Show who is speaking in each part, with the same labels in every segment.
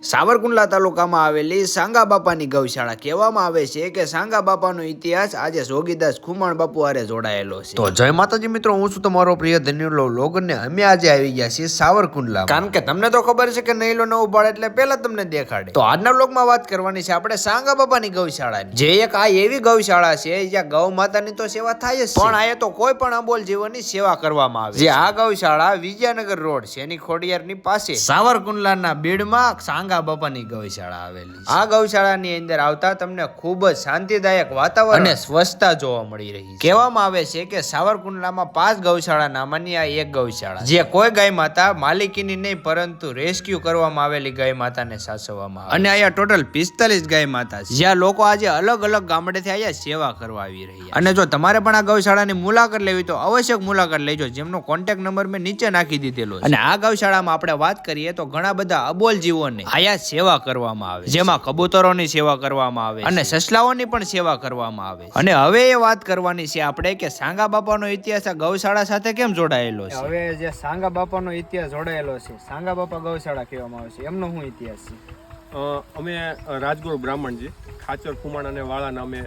Speaker 1: સાવરકુંડલા તાલુકામાં આવેલી સાંગા બાપાની ગૌશાળા કહેવામાં આવે છે કે સાંગા બાપાનો ઇતિહાસ આજે જોગીદાસ ખુમાણ બાપુ હારે જોડાયેલો છે। તો જય માતાજી મિત્રો, હું છું તમારો પ્રિય ધન્યુલો લોગ ને અમે આજે આવી ગયા છીએ સાવરકુંડલા, કારણ કે તમને તો ખબર છે કે નહીલો ન ઉપાડે એટલે પહેલા તમને દેખાડે। તો આજના વ્લોગમાં વાત કરવાની છે આપણે સાંગા બાપાની ગૌશાળાની, જે એક આ એવી ગૌશાળા છે જ્યાં ગૌ માતાની તો સેવા થાય જ છે, પણ આ તો કોઈ પણ અબોલ જીવનની સેવા કરવામાં આવે છે। આ ગૌશાળા વિજયનગર રોડ શેની ખોડિયારની પાસે સાવરકુંડલાના બીડમાં સાંગા બાપાની ગૌશાળા આવેલી છે। આ ગૌશાળાની અંદર આવતા તમને ખૂબ જ શાંતિદાયક વાતાવરણ અને સ્વચ્છતા જોવા મળી રહી છે। કહેવામાં આવે છે કે સાવરકુંડલામાં 5 ગૌશાળા નામની આ એક ગૌશાળા, જે કોઈ ગાય માતા માલિકીની નહીં પરંતુ રેસ્ક્યુ કરવામાં આવેલી ગાય માતાને સાચવવામાં આવે, અને અહીંયા ટોટલ 45 ગાય માતા છે, જ્યાં લોકો આજે અલગ અલગ ગામડેથી અહીંયા સેવા કરવા આવી રહ્યા છે। અને જો તમારે પણ આ ગૌશાળાની મુલાકાત લેવી તો આવશ્યક મુલાકાત લેજો, જેમનો કોન્ટેક્ટ નંબર મેં નીચે નાખી દીધેલો છે। અને આ ગૌશાળામાં આપણે વાત કરીએ તો ઘણા બધા અબોલ જીવોને સેવા કરવામાં આવે, જેમાં કબૂતરોની સેવા કરવામાં આવે અને સસલાઓની પણ સેવા કરવામાં આવે। અને હવે એ વાત કરવાની છે આપણે કે સાંગા બાપાનો ઇતિહાસ આ ગૌશાળા સાથે કેમ જોડાયેલો છે।
Speaker 2: હવે જે સાંગા બાપાનો ઇતિહાસ જોડાયેલો છે, સાંગા બાપા ગૌશાળા કહેવામાં આવે છે, એમનો શું ઇતિહાસ છે?
Speaker 3: અમે રાજગુરુ બ્રાહ્મણજી ખાચર ખુમાણ અને વાળા નામે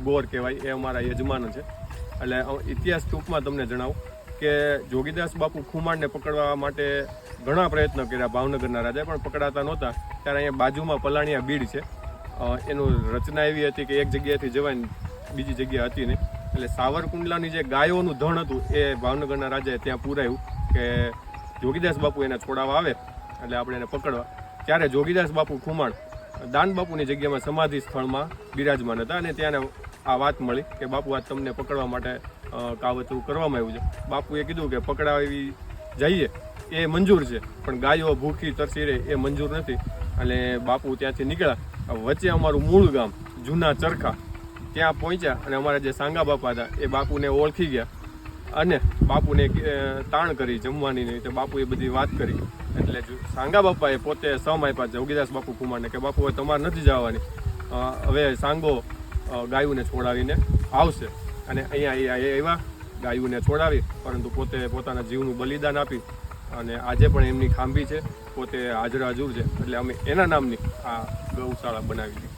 Speaker 3: ગોર કહેવાય, એ અમારા યજમાન છે। એટલે ઇતિહાસ ટૂંકમાં તમને જણાવું કે જોગીદાસ બાપુ ખુમાણને પકડવા માટે ઘણા પ્રયત્નો કર્યા, ભાવનગરના રાજા પણ પકડાતા નહોતા। ત્યારે અહીંયા બાજુમાં પલાણિયા બીડ છે, એનું રચના એવી હતી કે એક જગ્યાએથી જવાય બીજી જગ્યા હતી નહીં, એટલે સાવરકુંડલાની જે ગાયોનું ધણ હતું એ ભાવનગરના રાજાએ ત્યાં પૂરાયું કે જોગીદાસ બાપુ એને છોડાવવા આવે એટલે આપણે એને પકડવા। ત્યારે જોગીદાસ બાપુ ખુમાણ દાન બાપુની જગ્યામાં સમાધિ સ્થળમાં બિરાજમાન હતા, અને ત્યાં આ વાત મળી કે બાપુ આ તમને પકડવા માટે કાવતરું કરવામાં આવ્યું છે। બાપુએ કીધું કે પકડાવી જઈએ એ મંજૂર છે, પણ ગાયો ભૂખી તરસી રહે એ મંજૂર નથી। અને બાપુ ત્યાંથી નીકળ્યા, વચ્ચે અમારું મૂળ ગામ જૂના ચરખા ત્યાં પહોંચ્યા, અને અમારા જે સાંગા બાપા હતા એ બાપુને ઓળખી ગયા અને બાપુને તાણ કરી જમવાની નહીં, તો બાપુએ બધી વાત કરી, એટલે સાંગા બાપાએ પોતે સમ આપ્યા જોગીદાસ બાપુ કુમારને કે બાપુ હવે તમારે નથી જવાની, હવે સાંગો ગાયોને છોડાવીને આવશે। અને અહીંયા એવા ગાયોને છોડાવી, પરંતુ પોતે પોતાના જીવનું બલિદાન આપી અને આજે પણ એમની ખાંભી છે, પોતે હાજર હજુર છે, એટલે અમે એના નામની આ ગૌશાળા બનાવી.